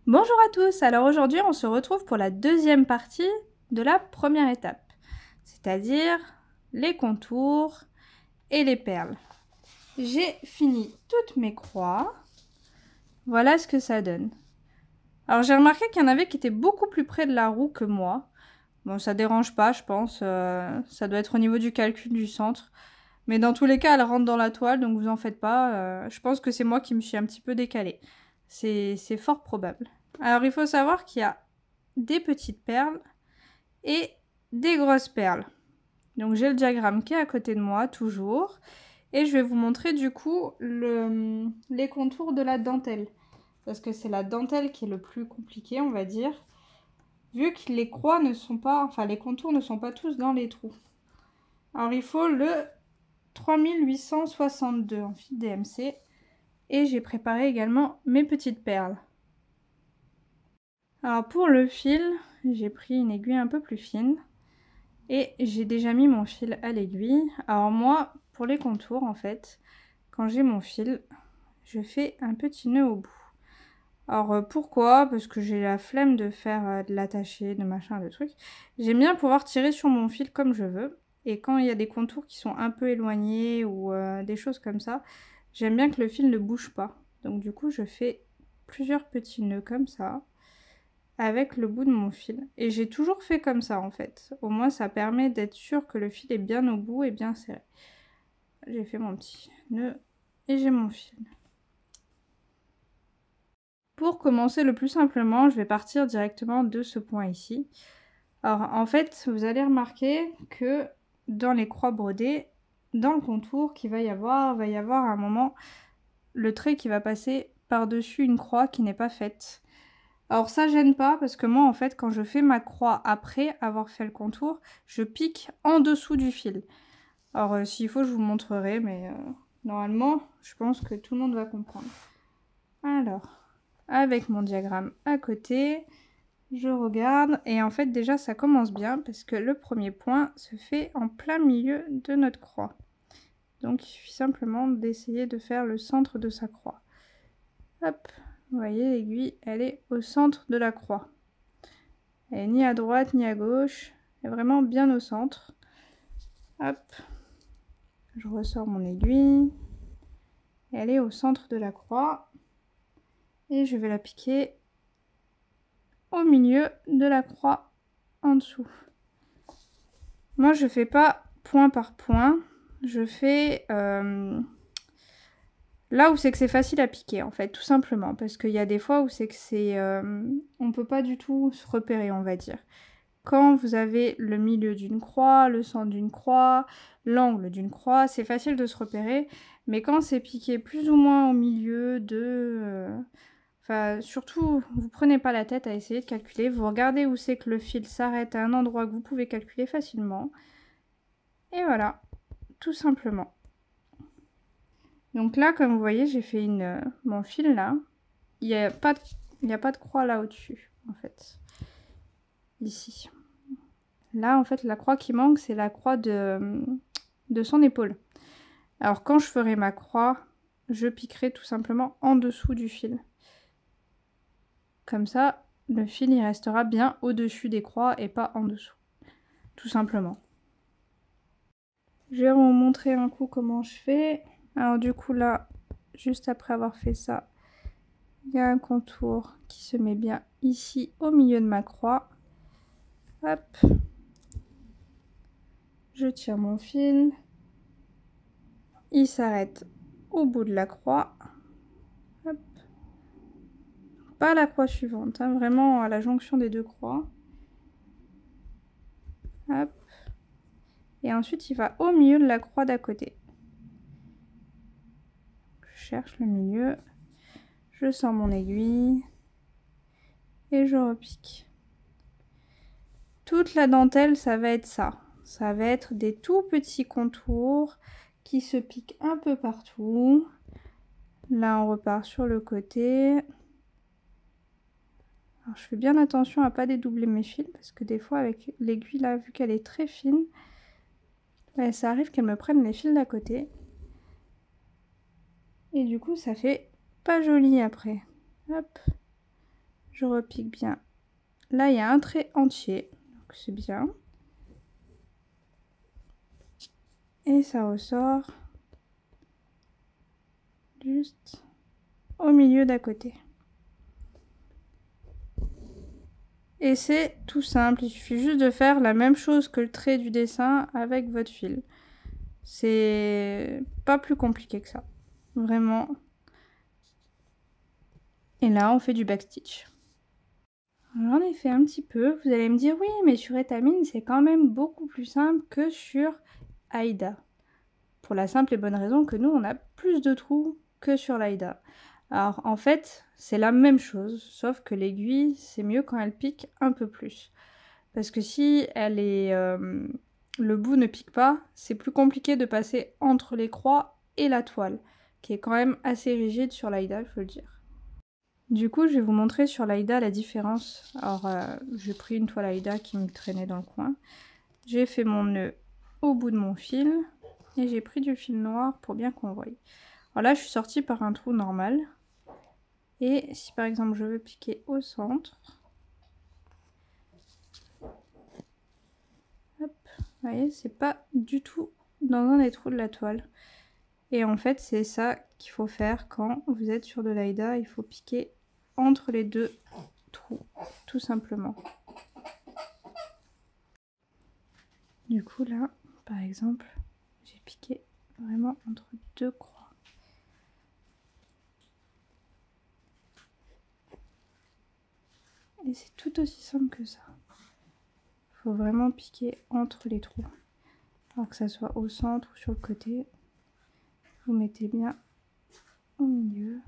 Bonjour à tous, alors aujourd'hui on se retrouve pour la deuxième partie de la première étape, c'est-à-dire les contours et les perles. J'ai fini toutes mes croix, voilà ce que ça donne. Alors j'ai remarqué qu'il y en avait qui étaient beaucoup plus près de la roue que moi. Bon, ça dérange pas, je pense, ça doit être au niveau du calcul du centre. Mais dans tous les cas, elle rentre dans la toile, donc vous en faites pas. Je pense que c'est moi qui me suis un petit peu décalée. C'est fort probable. Alors il faut savoir qu'il y a des petites perles et des grosses perles. Donc j'ai le diagramme qui est à côté de moi, toujours. Et je vais vous montrer du coup les contours de la dentelle. Parce que c'est la dentelle qui est le plus compliqué, on va dire. Vu que les croix ne sont pas, enfin les contours ne sont pas tous dans les trous. Alors il faut le 3862 en fil DMC. Et j'ai préparé également mes petites perles. Alors pour le fil, j'ai pris une aiguille un peu plus fine. Et j'ai déjà mis mon fil à l'aiguille. Alors moi, pour les contours en fait, quand j'ai mon fil, je fais un petit nœud au bout. Alors pourquoi? Parce que j'ai la flemme de faire de l'attacher, de machin, de trucs. J'aime bien pouvoir tirer sur mon fil comme je veux. Et quand il y a des contours qui sont un peu éloignés ou des choses comme ça, j'aime bien que le fil ne bouge pas. Donc du coup, je fais plusieurs petits nœuds comme ça avec le bout de mon fil. Et j'ai toujours fait comme ça en fait. Au moins ça permet d'être sûr que le fil est bien au bout et bien serré. J'ai fait mon petit nœud et j'ai mon fil. Pour commencer le plus simplement, je vais partir directement de ce point ici. Alors en fait, vous allez remarquer que dans les croix brodées, dans le contour qu'il va y avoir à un moment le trait qui va passer par-dessus une croix qui n'est pas faite. Alors ça gêne pas parce que moi en fait quand je fais ma croix après avoir fait le contour, je pique en dessous du fil. Alors s'il faut je vous montrerai mais normalement je pense que tout le monde va comprendre. Alors avec mon diagramme à côté, je regarde et en fait déjà ça commence bien parce que le premier point se fait en plein milieu de notre croix. Donc il suffit simplement d'essayer de faire le centre de sa croix. Hop, vous voyez l'aiguille, elle est au centre de la croix. Elle est ni à droite ni à gauche, elle est vraiment bien au centre. Hop, je ressors mon aiguille. Elle est au centre de la croix. Et je vais la piquer au milieu de la croix en dessous. Moi, je fais pas point par point. Je fais là où c'est que c'est facile à piquer, en fait, tout simplement. Parce qu'il y a des fois où c'est que c'est... on peut pas du tout se repérer, on va dire. Quand vous avez le milieu d'une croix, le centre d'une croix, l'angle d'une croix, c'est facile de se repérer. Mais quand c'est piqué plus ou moins au milieu de... Enfin, surtout, vous prenez pas la tête à essayer de calculer. Vous regardez où c'est que le fil s'arrête à un endroit que vous pouvez calculer facilement. Et voilà, tout simplement. Donc là, comme vous voyez, j'ai fait mon fil là. Il n'y a pas de croix là au-dessus, en fait. Ici. Là, en fait, la croix qui manque, c'est la croix de son épaule. Alors, quand je ferai ma croix, je piquerai tout simplement en dessous du fil. Comme ça, le fil, il restera bien au-dessus des croix et pas en dessous. Tout simplement. Je vais vous montrer un coup comment je fais. Alors, du coup, là, juste après avoir fait ça, il y a un contour qui se met bien ici, au milieu de ma croix. Hop. Je tire mon fil. Il s'arrête au bout de la croix. Hop. Pas la croix suivante, hein, vraiment à la jonction des deux croix. Hop. Et ensuite, il va au milieu de la croix d'à côté. Je cherche le milieu. Je sors mon aiguille. Et je repique. Toute la dentelle, ça va être ça. Ça va être des tout petits contours qui se piquent un peu partout. Là, on repart sur le côté. Alors, je fais bien attention à ne pas dédoubler mes fils parce que des fois, avec l'aiguille là, vu qu'elle est très fine, ouais, ça arrive qu'elle me prenne les fils d'à côté. Et du coup, ça fait pas joli après. Hop. Je repique bien. Là, il y a un trait entier, donc c'est bien. Et ça ressort juste au milieu d'à côté. Et c'est tout simple, il suffit juste de faire la même chose que le trait du dessin avec votre fil. C'est pas plus compliqué que ça, vraiment. Et là, on fait du backstitch. J'en ai fait un petit peu. Vous allez me dire, oui, mais sur Etamine, c'est quand même beaucoup plus simple que sur Aïda. Pour la simple et bonne raison que nous, on a plus de trous que sur l'Aïda. Alors, en fait, c'est la même chose, sauf que l'aiguille, c'est mieux quand elle pique un peu plus. Parce que si elle est, le bout ne pique pas, c'est plus compliqué de passer entre les croix et la toile, qui est quand même assez rigide sur l'Aïda, il faut le dire. Du coup, je vais vous montrer sur l'Aïda la différence. Alors, j'ai pris une toile Aïda qui me traînait dans le coin. J'ai fait mon nœud au bout de mon fil et j'ai pris du fil noir pour bien qu'on voie. Alors là, je suis sortie par un trou normal. Et si par exemple je veux piquer au centre, hop, vous voyez, c'est pas du tout dans un des trous de la toile. Et en fait, c'est ça qu'il faut faire quand vous êtes sur de l'Aïda. Il faut piquer entre les deux trous, tout simplement. Du coup, là, par exemple, j'ai piqué vraiment entre deux croix. Et c'est tout aussi simple que ça. Il faut vraiment piquer entre les trous. Alors que ça soit au centre ou sur le côté. Vous mettez bien au milieu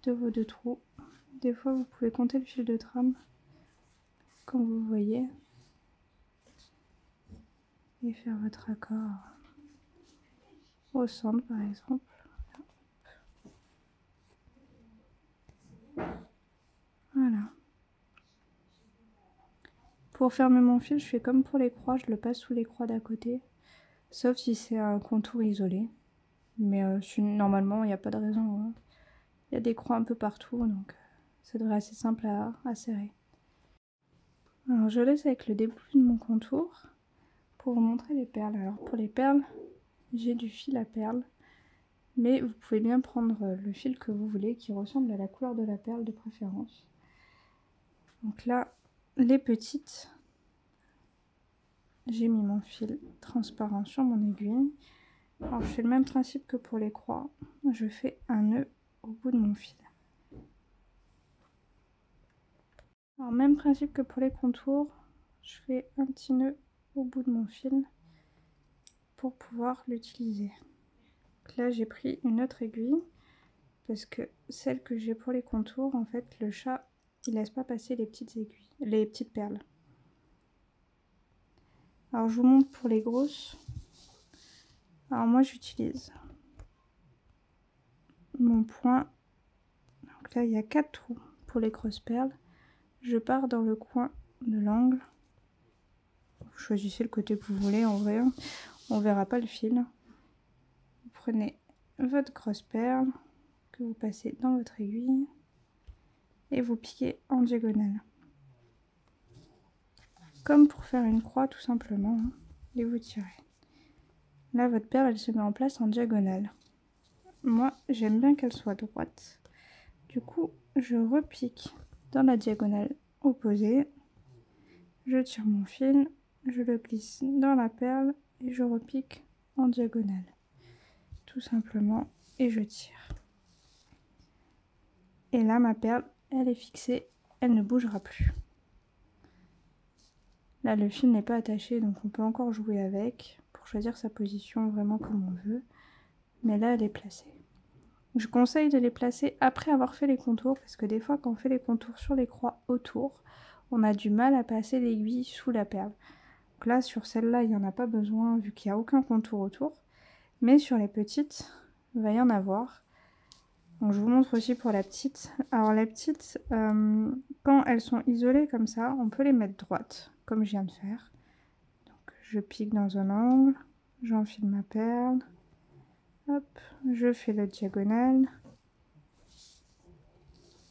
de vos deux trous. Des fois, vous pouvez compter le fil de trame, comme vous voyez, et faire votre accord au centre, par exemple. Voilà. Pour fermer mon fil, je fais comme pour les croix, je le passe sous les croix d'à côté, sauf si c'est un contour isolé. Mais normalement, il n'y a pas de raison. Hein. Il y a des croix un peu partout, donc ça devrait être assez simple à serrer. Alors je laisse avec le début de mon contour pour vous montrer les perles. Alors pour les perles, j'ai du fil à perles, mais vous pouvez bien prendre le fil que vous voulez qui ressemble à la couleur de la perle de préférence. Donc là, les petites, j'ai mis mon fil transparent sur mon aiguille. Alors je fais le même principe que pour les croix, je fais un nœud au bout de mon fil. Alors même principe que pour les contours, je fais un petit nœud au bout de mon fil pour pouvoir l'utiliser. Là j'ai pris une autre aiguille parce que celle que j'ai pour les contours, en fait le chat il laisse pas passer les petites aiguilles, les petites perles. Alors je vous montre pour les grosses. Alors moi j'utilise mon point. Donc là il y a 4 trous pour les grosses perles. Je pars dans le coin de l'angle. Vous choisissez le côté que vous voulez, en vrai on verra pas le fil. Vous prenez votre grosse perle que vous passez dans votre aiguille et vous piquez en diagonale. Comme pour faire une croix tout simplement, hein, et vous tirez. Là votre perle elle se met en place en diagonale. Moi j'aime bien qu'elle soit droite. Du coup je repique dans la diagonale opposée. Je tire mon fil, je le glisse dans la perle et je repique en diagonale. Tout simplement et je tire. Et là ma perle elle est fixée, elle ne bougera plus. Là le fil n'est pas attaché donc on peut encore jouer avec pour choisir sa position vraiment comme on veut. Mais là elle est placée. Je conseille de les placer après avoir fait les contours parce que des fois quand on fait les contours sur les croix autour, on a du mal à passer l'aiguille sous la perle. Donc là sur celle-là il n'y en a pas besoin vu qu'il n'y a aucun contour autour. Mais sur les petites, il va y en avoir. Donc je vous montre aussi pour la petite. Alors la petite, quand elles sont isolées comme ça, on peut les mettre droites, comme je viens de faire. Donc je pique dans un angle, j'enfile ma perle, hop, je fais le diagonale.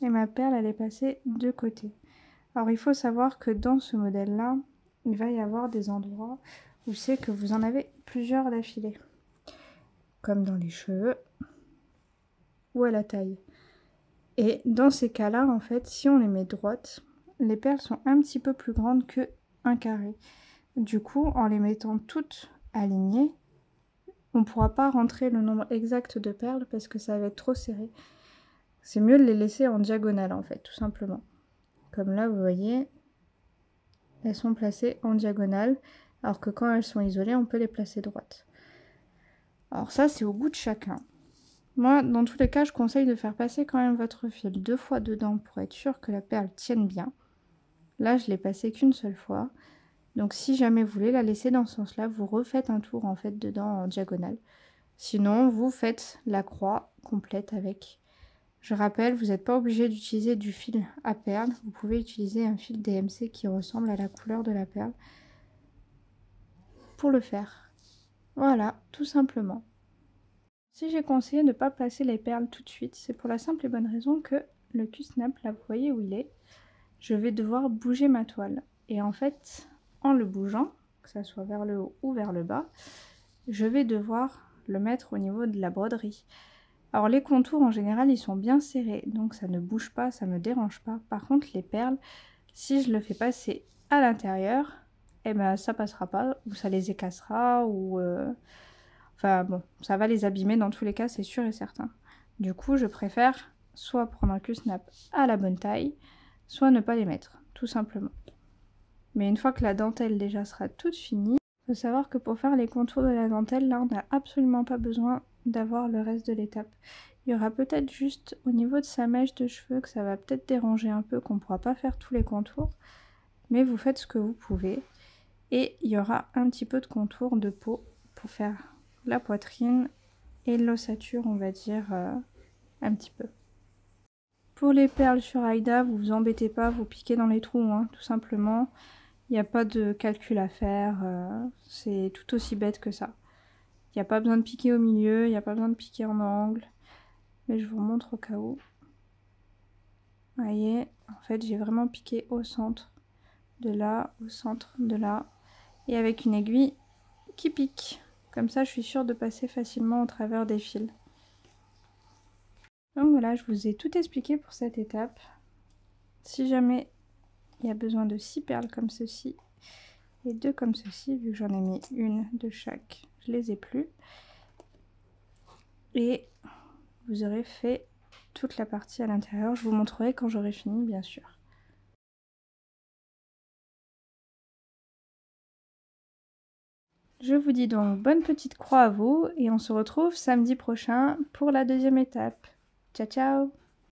et ma perle elle est passée de côté. Alors il faut savoir que dans ce modèle-là, il va y avoir des endroits où c'est que vous en avez plusieurs d'affilée. Comme dans les cheveux ou à la taille. Et dans ces cas-là, en fait, si on les met droites, les perles sont un petit peu plus grandes que un carré. Du coup, en les mettant toutes alignées, on ne pourra pas rentrer le nombre exact de perles parce que ça va être trop serré. C'est mieux de les laisser en diagonale, en fait, tout simplement. Comme là, vous voyez, elles sont placées en diagonale, alors que quand elles sont isolées, on peut les placer droites. Alors ça, c'est au goût de chacun. Moi, dans tous les cas, je conseille de faire passer quand même votre fil 2 fois dedans pour être sûr que la perle tienne bien. Là, je l'ai passé qu'une seule fois. Donc si jamais vous voulez la laisser dans ce sens-là, vous refaites un tour en fait dedans en diagonale. Sinon, vous faites la croix complète avec. Je rappelle, vous n'êtes pas obligé d'utiliser du fil à perles. Vous pouvez utiliser un fil DMC qui ressemble à la couleur de la perle pour le faire. Voilà, tout simplement. Si j'ai conseillé de ne pas placer les perles tout de suite, c'est pour la simple et bonne raison que le Q-snap, là vous voyez où il est, je vais devoir bouger ma toile. Et en fait, en le bougeant, que ça soit vers le haut ou vers le bas, je vais devoir le mettre au niveau de la broderie. Alors les contours en général ils sont bien serrés, donc ça ne bouge pas, ça ne me dérange pas. Par contre les perles, si je le fais passer à l'intérieur, eh ben ça passera pas, ou ça les écassera, ou... Enfin bon, ça va les abîmer dans tous les cas, c'est sûr et certain. Du coup, je préfère soit prendre un Q-snap à la bonne taille, soit ne pas les mettre, tout simplement. Mais une fois que la dentelle déjà sera toute finie, il faut savoir que pour faire les contours de la dentelle, là, on n'a absolument pas besoin d'avoir le reste de l'étape. Il y aura peut-être juste au niveau de sa mèche de cheveux que ça va peut-être déranger un peu, qu'on ne pourra pas faire tous les contours. Mais vous faites ce que vous pouvez. Et il y aura un petit peu de contour de peau pour faire la poitrine et l'ossature, on va dire, un petit peu. Pour les perles sur Aïda, vous vous embêtez pas, vous piquez dans les trous, hein, tout simplement. Il n'y a pas de calcul à faire, c'est tout aussi bête que ça. Il n'y a pas besoin de piquer au milieu, il n'y a pas besoin de piquer en angle. Mais je vous montre au cas où. Vous voyez, en fait, j'ai vraiment piqué au centre de là, au centre de là. Et avec une aiguille qui pique. Comme ça, je suis sûre de passer facilement au travers des fils. Donc voilà, je vous ai tout expliqué pour cette étape. Si jamais il y a besoin de 6 perles comme ceci et 2 comme ceci, vu que j'en ai mis une de chaque, je les ai plus. Et vous aurez fait toute la partie à l'intérieur. Je vous montrerai quand j'aurai fini, bien sûr. Je vous dis donc bonne petite croix à vous et on se retrouve samedi prochain pour la deuxième étape. Ciao ciao!